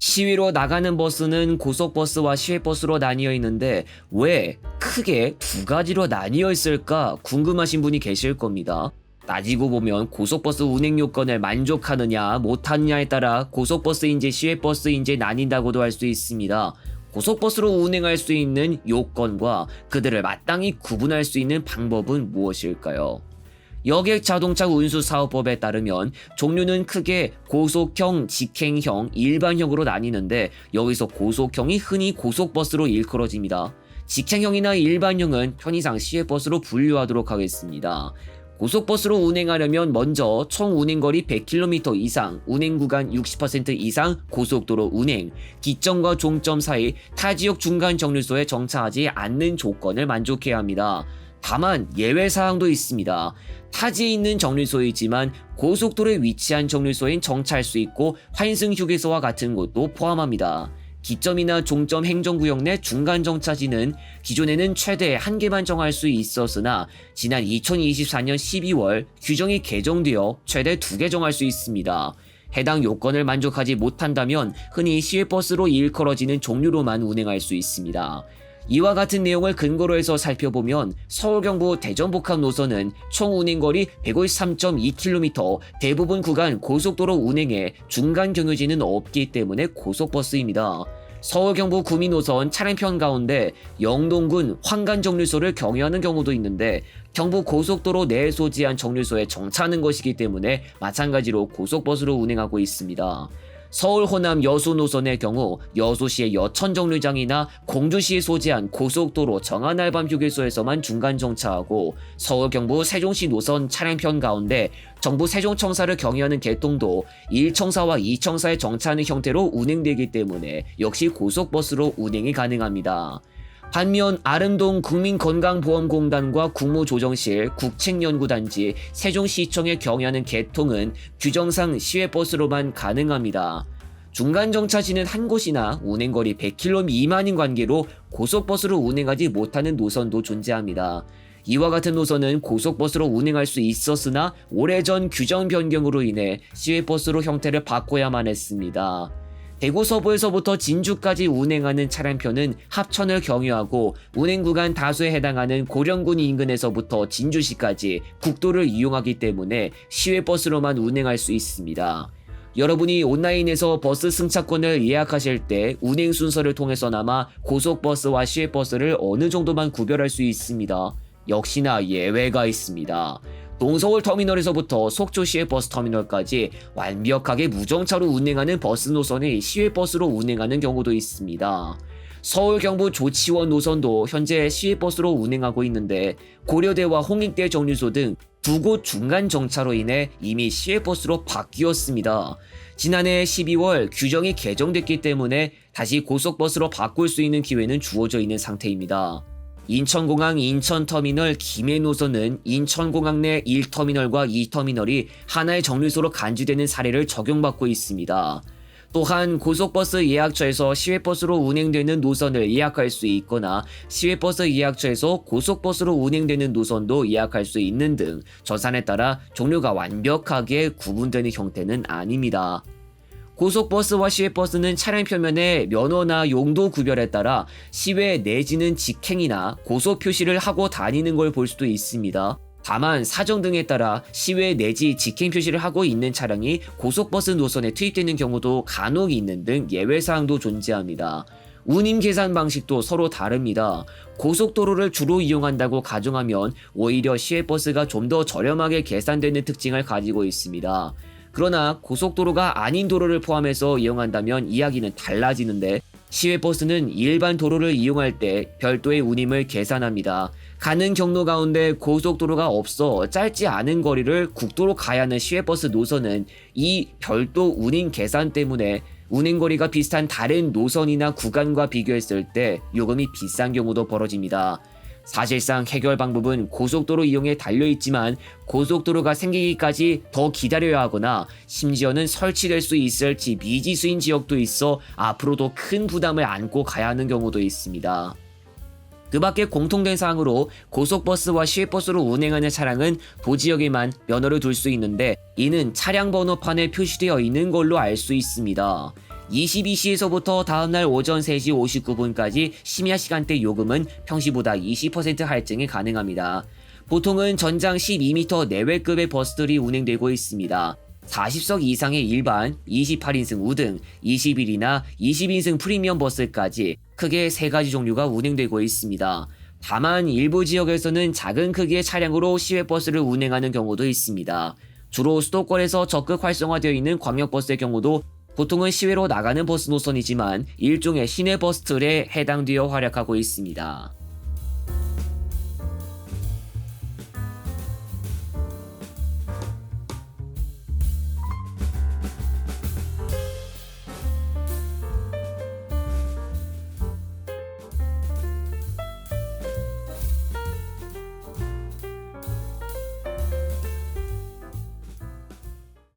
시위로 나가는 버스는 고속버스와 시외버스로 나뉘어 있는데 왜 크게 두 가지로 나뉘어 있을까 궁금하신 분이 계실 겁니다. 따지고 보면 고속버스 운행 요건을 만족하느냐 못하느냐에 따라 고속버스인지 시외버스인지 나뉜다고도 할 수 있습니다. 고속버스로 운행할 수 있는 요건과 그들을 마땅히 구분할 수 있는 방법은 무엇일까요? 여객자동차운수사업법에 따르면 종류는 크게 고속형, 직행형, 일반형으로 나뉘는데 여기서 고속형이 흔히 고속버스로 일컬어집니다. 직행형이나 일반형은 편의상 시외버스로 분류하도록 하겠습니다. 고속버스로 운행하려면 먼저 총 운행거리 100km 이상, 운행구간 60% 이상 고속도로 운행, 기점과 종점 사이 타지역 중간 정류소에 정차하지 않는 조건을 만족해야 합니다. 다만 예외사항도 있습니다. 타지에 있는 정류소이지만 고속도로에 위치한 정류소엔 정차할 수 있고 환승휴게소와 같은 곳도 포함합니다. 기점이나 종점 행정구역 내 중간 정차지는 기존에는 최대 1개만 정할 수 있었으나 지난 2024년 12월 규정이 개정되어 최대 2개 정할 수 있습니다. 해당 요건을 만족하지 못한다면 흔히 시외버스로 일컬어지는 종류로만 운행할 수 있습니다. 이와 같은 내용을 근거로 해서 살펴보면 서울 경부 대전 복합 노선은 총 운행거리 153.2km, 대부분 구간 고속도로 운행에 중간 경유지는 없기 때문에 고속버스입니다. 서울 경부 구미 노선 차량편 가운데 영동군 황간 정류소를 경유하는 경우도 있는데 경부 고속도로 내에 소지한 정류소에 정차하는 것이기 때문에 마찬가지로 고속버스로 운행하고 있습니다. 서울 호남 여수 노선의 경우 여수시의 여천 정류장이나 공주시에 소지한 고속도로 정안알밤 휴게소에서만 중간 정차하고 서울 경부 세종시 노선 차량편 가운데 정부 세종청사를 경유하는 개통도 1청사와 2청사에 정차하는 형태로 운행되기 때문에 역시 고속버스로 운행이 가능합니다. 반면 아름동 국민건강보험공단과 국무조정실, 국책연구단지, 세종시청에 경유하는 개통은 규정상 시외버스로만 가능합니다. 중간 정차지는 한 곳이나 운행거리 100km 미만인 관계로 고속버스로 운행하지 못하는 노선도 존재합니다. 이와 같은 노선은 고속버스로 운행할 수 있었으나 오래전 규정 변경으로 인해 시외버스로 형태를 바꿔야만 했습니다. 대구 서부에서부터 진주까지 운행하는 차량편은 합천을 경유하고 운행구간 다수에 해당하는 고령군 인근에서부터 진주시까지 국도를 이용하기 때문에 시외버스로만 운행할 수 있습니다. 여러분이 온라인에서 버스 승차권을 예약하실 때 운행 순서를 통해서나마 고속버스와 시외버스를 어느 정도만 구별할 수 있습니다. 역시나 예외가 있습니다. 동서울 터미널에서부터 속초 시외버스 터미널까지 완벽하게 무정차로 운행하는 버스 노선이 시외버스로 운행하는 경우도 있습니다. 서울 경부 조치원 노선도 현재 시외버스로 운행하고 있는데 고려대와 홍익대 정류소 등 두 곳 중간 정차로 인해 이미 시외버스로 바뀌었습니다. 지난해 12월 규정이 개정됐기 때문에 다시 고속버스로 바꿀 수 있는 기회는 주어져 있는 상태입니다. 인천공항 인천터미널 김해 노선은 인천공항 내 1터미널과 2터미널이 하나의 정류소로 간주되는 사례를 적용받고 있습니다. 또한 고속버스 예약처에서 시외버스로 운행되는 노선을 예약할 수 있거나 시외버스 예약처에서 고속버스로 운행되는 노선도 예약할 수 있는 등 전산에 따라 종류가 완벽하게 구분되는 형태는 아닙니다. 고속버스와 시외버스는 차량 표면에 면허나 용도 구별에 따라 시외 내지는 직행이나 고속 표시를 하고 다니는 걸 볼 수도 있습니다. 다만 사정 등에 따라 시외 내지 직행 표시를 하고 있는 차량이 고속버스 노선에 투입되는 경우도 간혹 있는 등 예외사항도 존재합니다. 운임 계산 방식도 서로 다릅니다. 고속도로를 주로 이용한다고 가정하면 오히려 시외버스가 좀 더 저렴하게 계산되는 특징을 가지고 있습니다. 그러나 고속도로가 아닌 도로를 포함해서 이용한다면 이야기는 달라지는데 시외버스는 일반 도로를 이용할 때 별도의 운임을 계산합니다. 가는 경로 가운데 고속도로가 없어 짧지 않은 거리를 국도로 가야 하는 시외버스 노선은 이 별도 운임 계산 때문에 운행거리가 비슷한 다른 노선이나 구간과 비교했을 때 요금이 비싼 경우도 벌어집니다. 사실상 해결 방법은 고속도로 이용에 달려있지만 고속도로가 생기기까지 더 기다려야 하거나 심지어는 설치될 수 있을지 미지수인 지역도 있어 앞으로도 큰 부담을 안고 가야 하는 경우도 있습니다. 그 밖에 공통된 사항으로 고속버스와 시외버스로 운행하는 차량은 도지역에만 면허를 둘 수 있는데 이는 차량 번호판에 표시되어 있는 걸로 알 수 있습니다. 22시에서부터 다음날 오전 3시 59분까지 심야 시간대 요금은 평시보다 20% 할증이 가능합니다. 보통은 전장 12m 내외급의 버스들이 운행되고 있습니다. 40석 이상의 일반, 28인승 우등, 21이나 20인승 프리미엄 버스까지 크게 3가지 종류가 운행되고 있습니다. 다만 일부 지역에서는 작은 크기의 차량으로 시외버스를 운행하는 경우도 있습니다. 주로 수도권에서 적극 활성화되어 있는 광역버스의 경우도 보통은 시외로 나가는 버스 노선이지만 일종의 시내버스 틀에 해당되어 활약하고 있습니다.